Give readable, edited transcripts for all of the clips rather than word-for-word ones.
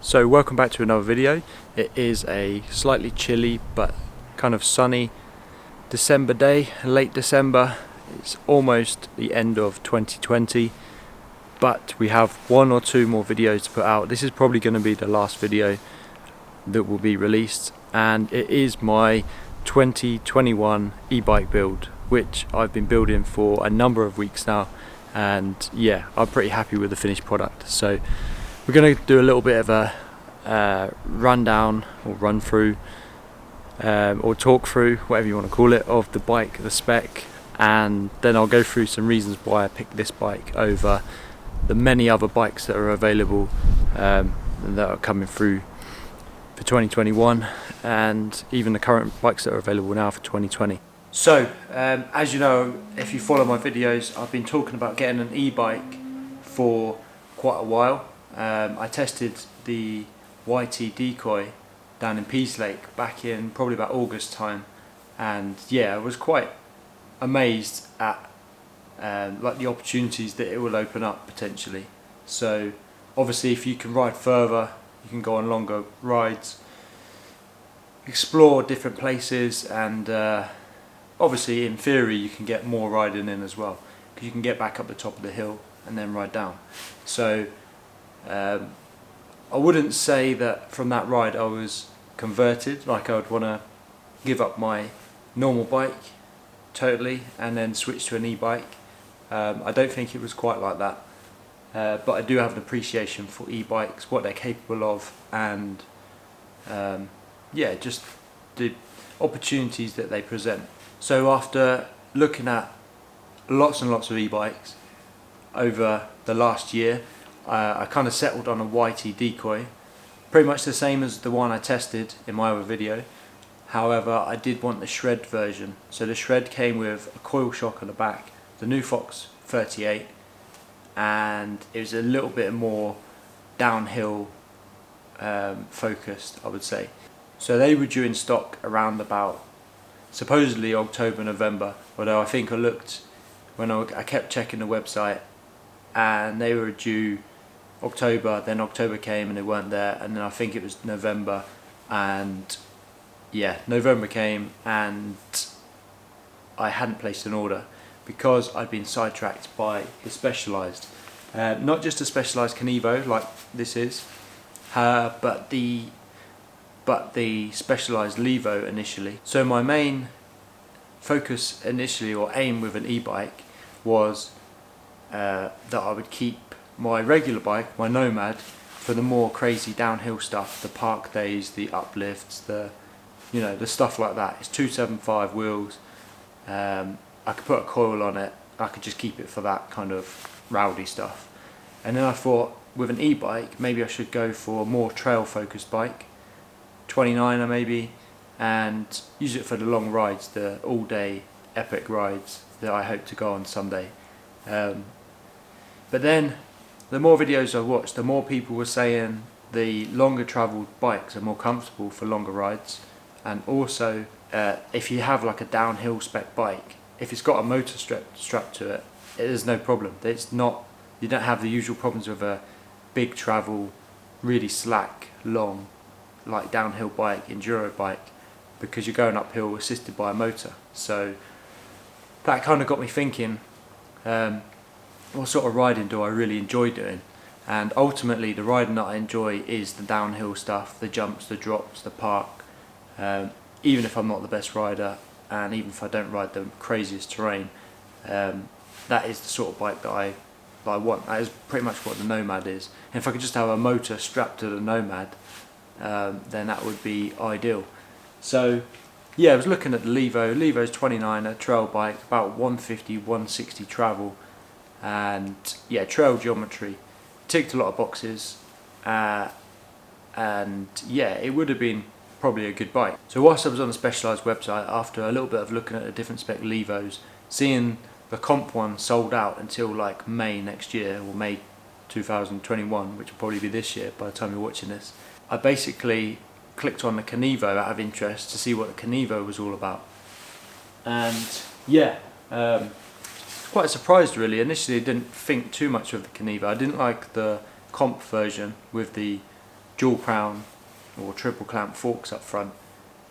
So welcome back to another video. It is a slightly chilly but kind of sunny December day, late December. It's almost the end of 2020, but we have one or two more videos to put out. This is probably going to be the last video that will be released, and it is my 2021 e-bike build, which I've been building for a number of weeks now, and yeah, I'm pretty happy with the finished product. So we're going to do a little bit of a rundown or run through or talk through, whatever you want to call it, of the bike, the spec, and then I'll go through some reasons why I picked this bike over the many other bikes that are available that are coming through for 2021, and even the current bikes that are available now for 2020. So as you know, if you follow my videos, I've been talking about getting an e-bike for quite a while. I tested the YT Decoy down in Peaslake back in probably about August time, and yeah, I was quite amazed at like the opportunities that it will open up potentially. So obviously, if you can ride further, you can go on longer rides, explore different places, and obviously in theory you can get more riding in as well, because you can get back up the top of the hill and then ride down. So I wouldn't say that from that ride I was converted, like I would want to give up my normal bike totally and then switch to an e-bike. I don't think it was quite like that, but I do have an appreciation for e-bikes, what they're capable of, and yeah, just the opportunities that they present. So after looking at lots and lots of e-bikes over the last year, I kind of settled on a YT Decoy, pretty much the same as the one I tested in my other video. However, I did want the shred version. So the shred came with a coil shock on the back, the new Fox 38, and it was a little bit more downhill focused, I would say. So they were due in stock around about supposedly October, November, although I think I looked when I kept checking the website, and they were due October, then October came and they weren't there, and then I think it was November, and yeah, November came and I hadn't placed an order because I'd been sidetracked by the Specialized. Not just a Specialized Kenevo like this is, but the Specialized Levo initially. So my main focus initially, or aim with an e-bike, was that I would keep my regular bike, my Nomad, for the more crazy downhill stuff, the park days, the uplifts, the stuff like that. It's 275 wheels. I could put a coil on it. I could just keep it for that kind of rowdy stuff. And then I thought, with an e-bike, maybe I should go for a more trail-focused bike, 29er maybe, and use it for the long rides, the all-day epic rides that I hope to go on someday. But then, the more videos I watched, the more people were saying the longer travelled bikes are more comfortable for longer rides, and also if you have like a downhill spec bike, if it's got a motor strapped to it, there's no problem. You don't have the usual problems with a big travel, really slack, long, like downhill bike, enduro bike, because you're going uphill assisted by a motor. So that kind of got me thinking, what sort of riding do I really enjoy doing? And ultimately the riding that I enjoy is the downhill stuff, the jumps, the drops, the park, even if I'm not the best rider, and even if I don't ride the craziest terrain, that is the sort of bike that I want. That is pretty much what the Nomad is. And if I could just have a motor strapped to the Nomad, then that would be ideal. So yeah, I was looking at the Levo. Levo's 29, a trail bike, about 150, 160 travel, and yeah, trail geometry, ticked a lot of boxes, and yeah, it would have been probably a good bike. So whilst I was on the Specialized website, after a little bit of looking at the different spec Levos, seeing the comp one sold out until like May next year, or May 2021, which will probably be this year by the time you're watching this, I basically clicked on the Kenevo out of interest to see what the Kenevo was all about. And yeah, quite surprised really. Initially I didn't think too much of the Kenevo. I didn't like the comp version with the dual crown or triple clamp forks up front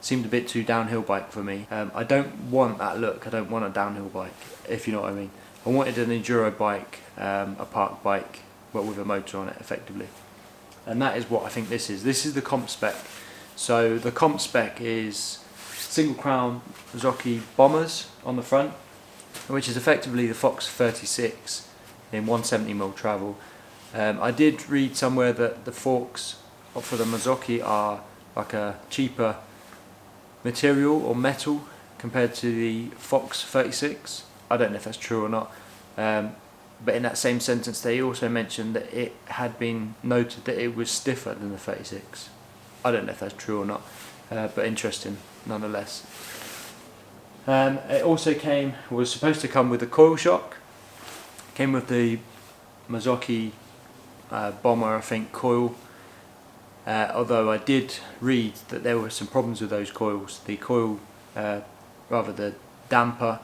seemed a bit too downhill bike for me. I don't want that look. I don't want a downhill bike, if you know what I mean. I wanted an enduro bike, a park bike, but with a motor on it effectively. And that is what I think this is. This is the comp spec. So the comp spec is single crown Mazzocchi bombers on the front, which is effectively the Fox 36 in 170mm travel. I did read somewhere that the forks for the Mazzocchi are like a cheaper material or metal compared to the Fox 36. I don't know if that's true or not, but in that same sentence they also mentioned that it had been noted that it was stiffer than the 36. I don't know if that's true or not, but interesting nonetheless. It also was supposed to come with a coil shock. Came with the Mazzocchi bomber, I think, coil. Although I did read that there were some problems with those coils. The coil, rather the damper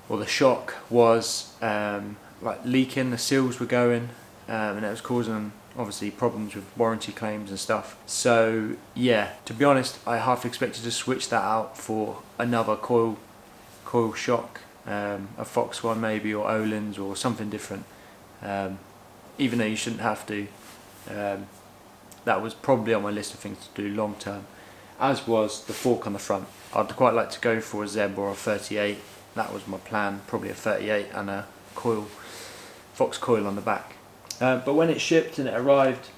or the shock, was like leaking. The seals were going, and it was causing obviously problems with warranty claims and stuff. So yeah, to be honest, I half expected to switch that out for another coil shock, a Fox one maybe, or Öhlins or something different. Even though you shouldn't have to. That was probably on my list of things to do long term, as was the fork on the front. I'd quite like to go for a Zeb or a 38. That was my plan, probably a 38 and a Fox coil on the back. But when it shipped and it arrived,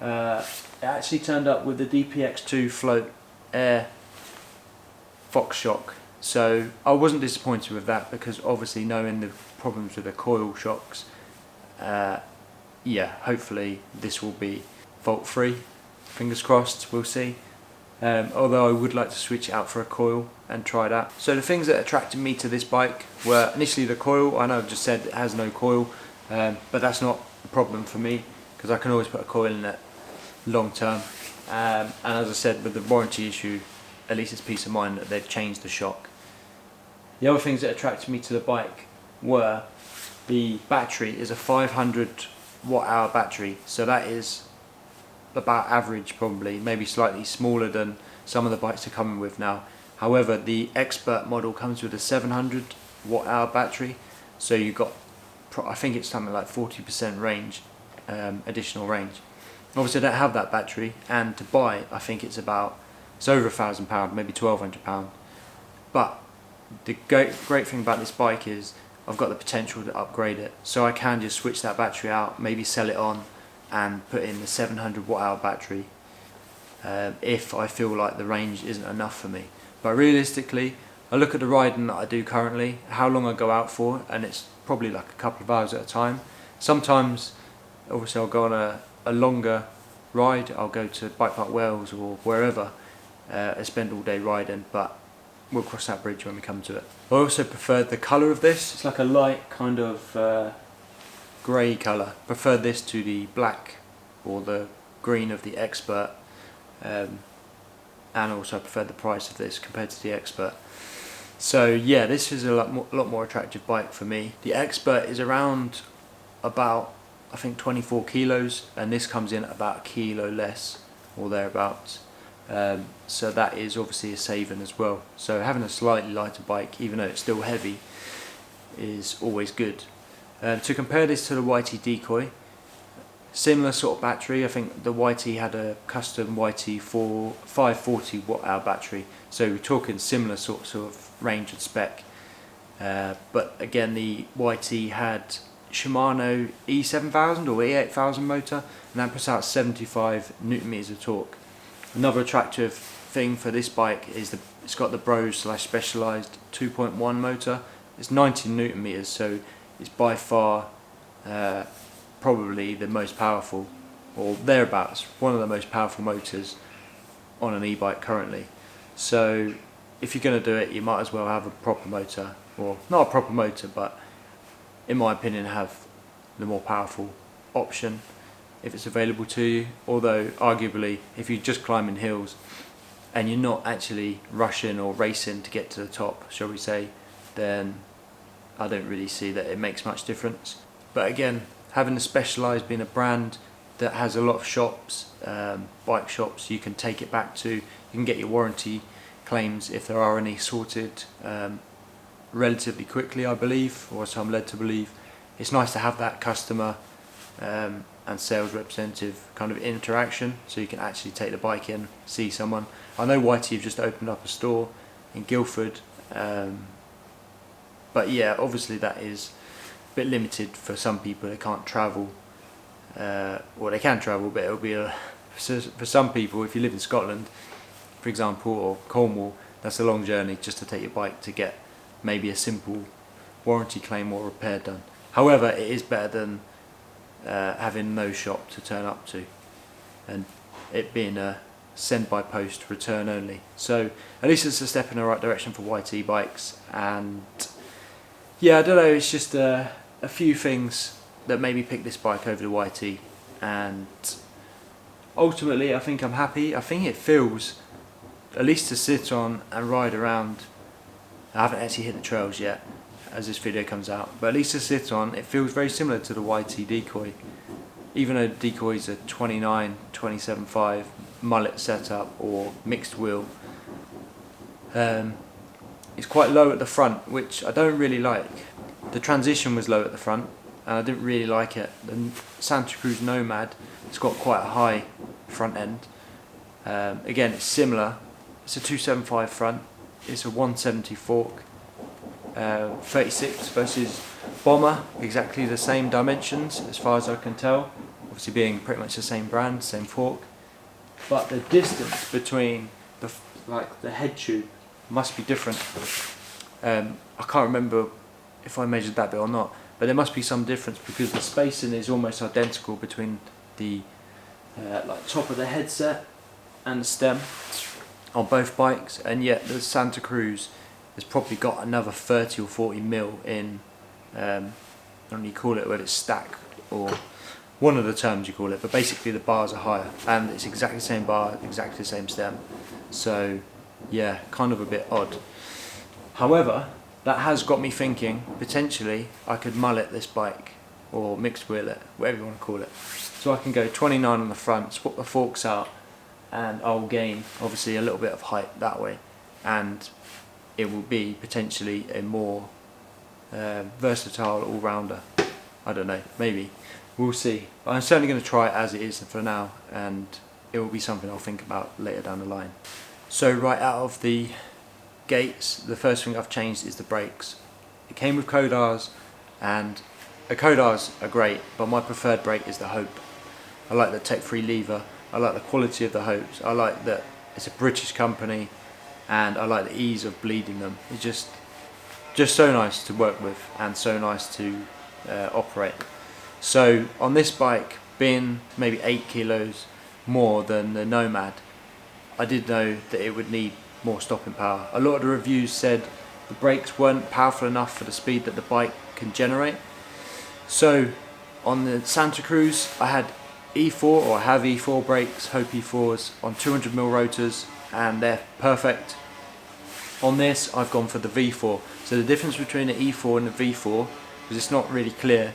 it actually turned up with the DPX2 float air Fox shock. So I wasn't disappointed with that, because obviously knowing the problems with the coil shocks, yeah, hopefully this will be fault free. Fingers crossed, we'll see. Although I would like to switch it out for a coil and try that. So the things that attracted me to this bike were initially the coil. I know I've just said it has no coil, but that's not a problem for me, because I can always put a coil in it long term. And as I said, with the warranty issue, at least it's peace of mind that they've changed the shock. The other things that attracted me to the bike were the battery is a 500 watt-hour battery, so that is about average, probably, maybe slightly smaller than some of the bikes are coming with now. However, the Expert model comes with a 700 watt-hour battery, so you've got, I think it's something like 40% range, additional range. Obviously I don't have that battery, and to buy, I think it's over £1,000, maybe £1,200. But the great thing about this bike is I've got the potential to upgrade it, so I can just switch that battery out, maybe sell it on and put in the 700 watt-hour battery if I feel like the range isn't enough for me. But realistically, I look at the riding that I do currently, how long I go out for, and it's probably like a couple of hours at a time. Sometimes obviously I'll go on a longer ride, I'll go to Bike Park Wales or wherever, I spend all day riding, but we'll cross that bridge when we come to it. I also preferred the colour of this. It's like a light kind of grey colour. Preferred this to the black or the green of the Expert, and also I preferred the price of this compared to the Expert. So yeah, this is a lot more attractive bike for me. The Expert is around about, I think, 24 kilos, and this comes in at about a kilo less or thereabouts. So that is obviously a saving as well. So having a slightly lighter bike, even though it's still heavy, is always good. To compare this to the YT Decoy, similar sort of battery. I think the YT had a custom YT 540 watt-hour battery, so we're talking similar sorts of range and spec. But again, the YT had Shimano E7000 or E8000 motor, and that puts out 75 Newton meters of torque. Another attractive thing for this bike is it's got the Bros/Specialized 2.1 motor. It's 90 Newton meters, so it's by far probably the most powerful, or thereabouts, one of the most powerful motors on an e-bike currently. So if you're going to do it, you might as well have a proper motor, or not a proper motor, but in my opinion have the more powerful option if it's available to you. Although arguably, if you're just climbing hills and you're not actually rushing or racing to get to the top, shall we say, then I don't really see that it makes much difference. But again, having the Specialized being a brand that has a lot of shops, bike shops you can take it back to. You can get your warranty claims, if there are any, sorted relatively quickly, I believe, or so I'm led to believe. It's nice to have that customer and sales representative kind of interaction, so you can actually take the bike in, see someone. I know YT have just opened up a store in Guildford, but yeah, obviously that is a bit limited for some people. They can't travel, well, they can travel, but it'll be for some people, if you live in Scotland, for example, or Cornwall, that's a long journey just to take your bike to get maybe a simple warranty claim or repair done. However, it is better than having no shop to turn up to, and it being a send by post, return only. So at least it's a step in the right direction for YT bikes. And yeah, I don't know, it's just a few things that made me pick this bike over the YT, and ultimately I think I'm happy. I think it feels, at least to sit on and ride around, I haven't actually hit the trails yet as this video comes out, but at least to sit on, it feels very similar to the YT Decoy. Even though the Decoy's a 29, 27.5 mullet setup or mixed wheel, it's quite low at the front, which I don't really like. The transition was low at the front and I didn't really like it. The Santa Cruz Nomad, it's got quite a high front end. Again, it's similar. It's a 275 front, it's a 170 fork, 36 versus Bomber, exactly the same dimensions as far as I can tell, obviously being pretty much the same brand, same fork, but the distance between the head tube must be different. I can't remember if I measured that bit or not, but there must be some difference because the spacing is almost identical between the top of the headset and the stem on both bikes, and yet the Santa Cruz has probably got another 30 or 40 mil in, I don't know you call it, whether it's stack or one of the terms you call it, but basically the bars are higher and it's exactly the same bar, exactly the same stem. So yeah, kind of a bit odd. However, that has got me thinking potentially I could mullet this bike or mixed wheel it, whatever you want to call it. So I can go 29 on the front, swap the forks out, and I'll gain obviously a little bit of height that way, and it will be potentially a more versatile all-rounder. I don't know, maybe, we'll see. But I'm certainly going to try it as it is for now, and it will be something I'll think about later down the line. So right out of the gates, the first thing I've changed is the brakes. It came with Kodars, and the Kodars are great, but my preferred brake is the Hope. I like the tech-free lever, I like the quality of the Hopes, I like that it's a British company, and I like the ease of bleeding them. It's just so nice to work with and so nice to operate. So on this bike, being maybe 8 kilos more than the Nomad, I did know that it would need more stopping power. A lot of the reviews said the brakes weren't powerful enough for the speed that the bike can generate. So on the Santa Cruz I had E4, or I have E4 brakes, Hope E4s on 200mm rotors, and they're perfect. On this I've gone for the V4. So the difference between the E4 and the V4, because it's not really clear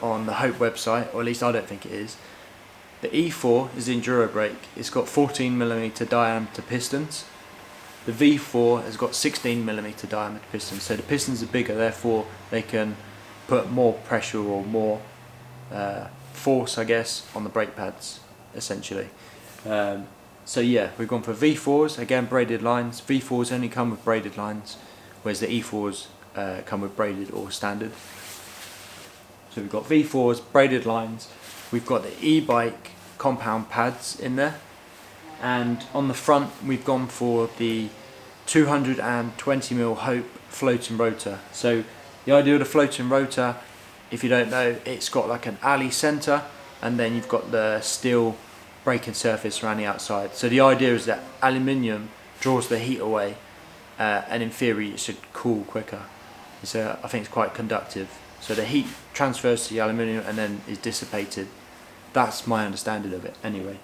on the Hope website, or at least I don't think it is. The E4 is the enduro brake, it's got 14mm diameter pistons. The V4 has got 16mm diameter pistons, so the pistons are bigger, therefore they can put more pressure or more force, I guess, on the brake pads, essentially. So yeah, we've gone for V4s, again braided lines. V4s only come with braided lines, whereas the E4s come with braided or standard. So we've got V4s, braided lines, we've got the e-bike compound pads in there, and on the front we've gone for the 220mm Hope floating rotor. So the idea of the floating rotor, if you don't know, it's got like an alley centre, and then you've got the steel braking surface around the outside. So the idea is that aluminium draws the heat away, and in theory it should cool quicker. So I think it's quite conductive. So the heat transfers to the aluminium and then is dissipated. That's my understanding of it anyway.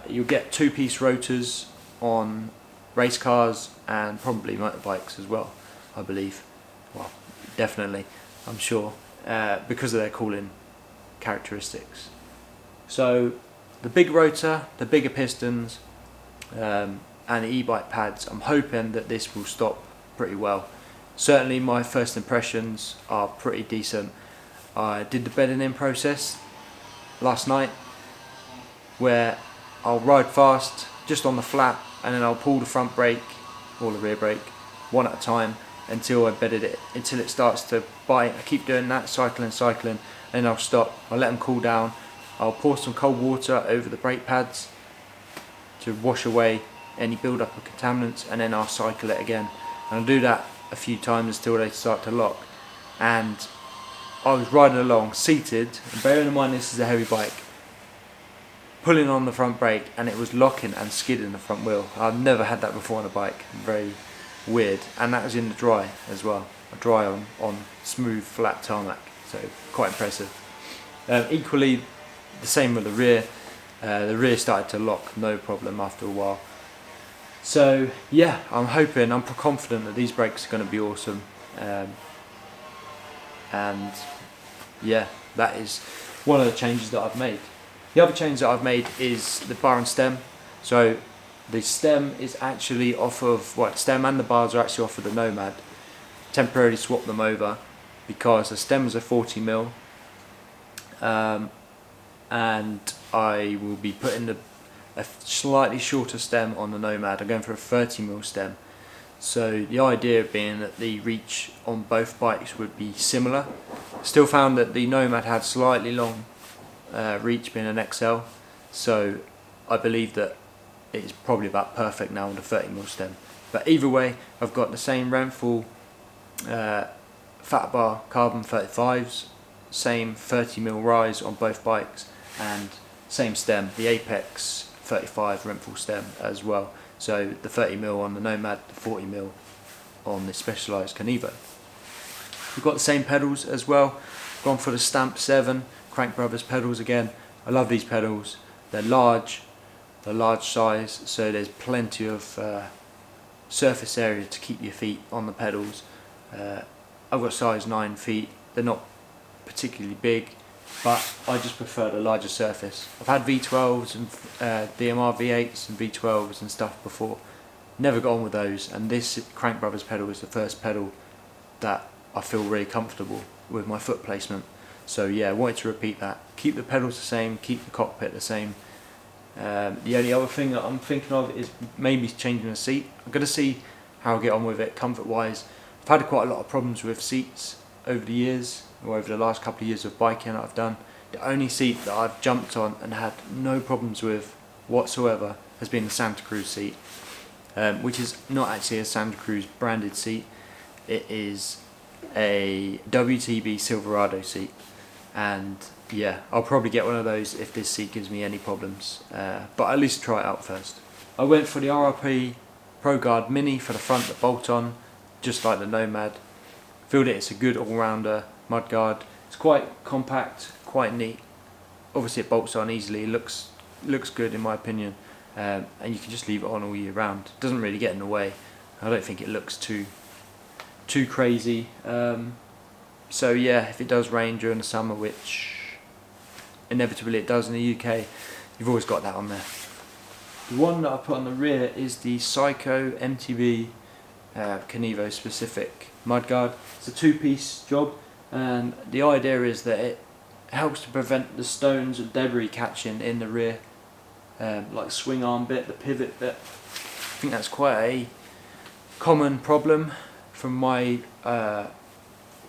You'll get two-piece rotors on race cars and probably motorbikes as well, I believe. Well, definitely, I'm sure, because of their cooling characteristics. So the big rotor, the bigger pistons, and the e-bike pads, I'm hoping that this will stop pretty well. Certainly my first impressions are pretty decent. I did the bedding in process last night, where I'll ride fast just on the flat, and then I'll pull the front brake or the rear brake one at a time until I bedded it, until it starts to bite. I keep doing that, cycling, and then I'll stop. I'll let them cool down. I'll pour some cold water over the brake pads to wash away any build up of contaminants, and then I'll cycle it again. And I'll do that a few times until they start to lock. And I was riding along seated, and bearing in mind this is a heavy bike, pulling on the front brake, and it was locking and skidding the front wheel. I've never had that before on a bike. Very weird. And that was in the dry as well. A dry on smooth flat tarmac, so quite impressive. Equally the same with the rear. The rear started to lock no problem after a while. So yeah, I'm confident that these brakes are going to be awesome. And yeah, that is one of the changes that I've made. The other change that I've made is the bar and stem. So the stem is actually off of, the stem and the bars are actually off of the Nomad. Temporarily swapped them over because the stems are 40mm, and I will be putting a slightly shorter stem on the Nomad. I'm going for a 30mm stem. So the idea being that the reach on both bikes would be similar. Still found that the Nomad had slightly long reach being an XL, so I believe that it's probably about perfect now on the 30mm stem. But either way, I've got the same Renthal fat bar carbon 35s, same 30mm rise on both bikes, and same stem, the Apex 35 Renthal stem as well. So the 30mm on the Nomad, the 40mm on the Specialized Kenevo. We've got the same pedals as well. Gone for the Stamp 7 Crank Brothers pedals again. I love these pedals. They're large size, so there's plenty of surface area to keep your feet on the pedals. I've got size 9 feet. They're not particularly big, but I just prefer the larger surface. I've had V12s and DMR V8s and V12s and stuff before. Never got on with those, and this Crank Brothers pedal is the first pedal that I feel really comfortable with my foot placement. So yeah, I wanted to repeat that. Keep the pedals the same, keep the cockpit the same. The only other thing that I'm thinking of is maybe changing the seat. I'm going to see how I get on with it comfort wise. I've had quite a lot of problems with seats over the years, or over the last couple of years of biking that I've done. The only seat that I've jumped on and had no problems with whatsoever has been the Santa Cruz seat, which is not actually a Santa Cruz branded seat. It is a WTB Silverado seat, and yeah, I'll probably get one of those if this seat gives me any problems, but at least try it out first. I went for the RRP Pro Guard Mini for the front, the bolt on, just like the Nomad. Feel that it's a good all-rounder mudguard. It's quite compact, quite neat. Obviously it bolts on easily, looks good in my opinion, and you can just leave it on all year round. It doesn't really get in the way. I don't think it looks too crazy. So yeah, if it does rain during the summer, which inevitably it does in the UK, you've always got that on there. The one that I put on the rear is the Psycho EMTB Kenevo specific mudguard. It's a two-piece job, and the idea is that it helps to prevent the stones and debris catching in the rear, like swing arm bit, the pivot bit. I think that's quite a common problem from my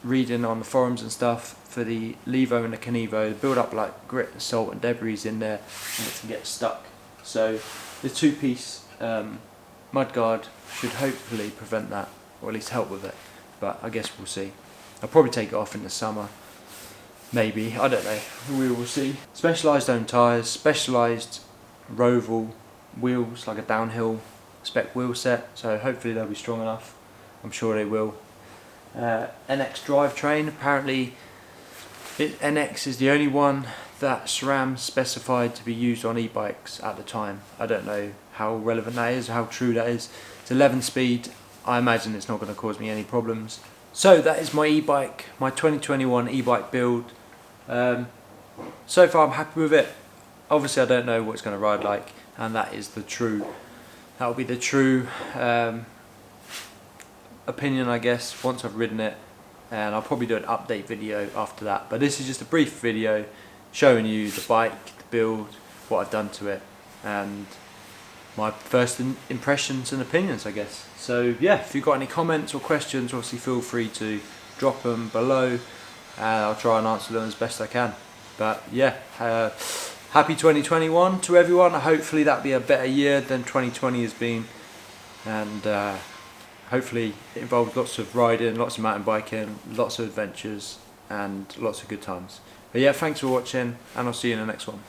reading on the forums and stuff for the Levo and the Kenevo. Build up like grit and salt and debris in there, and it can get stuck. So the two-piece mudguard should hopefully prevent that, or at least help with it, but I guess we'll see. I'll probably take it off in the summer, maybe, I don't know, we will see. Specialized owned tyres, Specialized Roval wheels, like a downhill spec wheel set, so hopefully they'll be strong enough. I'm sure they will. NX drivetrain, apparently NX is the only one that SRAM specified to be used on e-bikes at the time. I don't know how relevant that is, how true that is. It's 11 speed, I imagine it's not going to cause me any problems. So that is my e-bike, my 2021 e-bike build. So far I'm happy with it. Obviously I don't know what it's going to ride like, and that will be the true opinion, I guess, once I've ridden it, and I'll probably do an update video after that. But this is just a brief video showing you the bike, the build, what I've done to it, and my first impressions and opinions, I guess. So yeah, if you've got any comments or questions, obviously feel free to drop them below, and I'll try and answer them as best I can. But yeah, happy 2021 to everyone. Hopefully that'll be a better year than 2020 has been, and hopefully it involved lots of riding, lots of mountain biking, lots of adventures, and lots of good times. But yeah, thanks for watching, and I'll see you in the next one.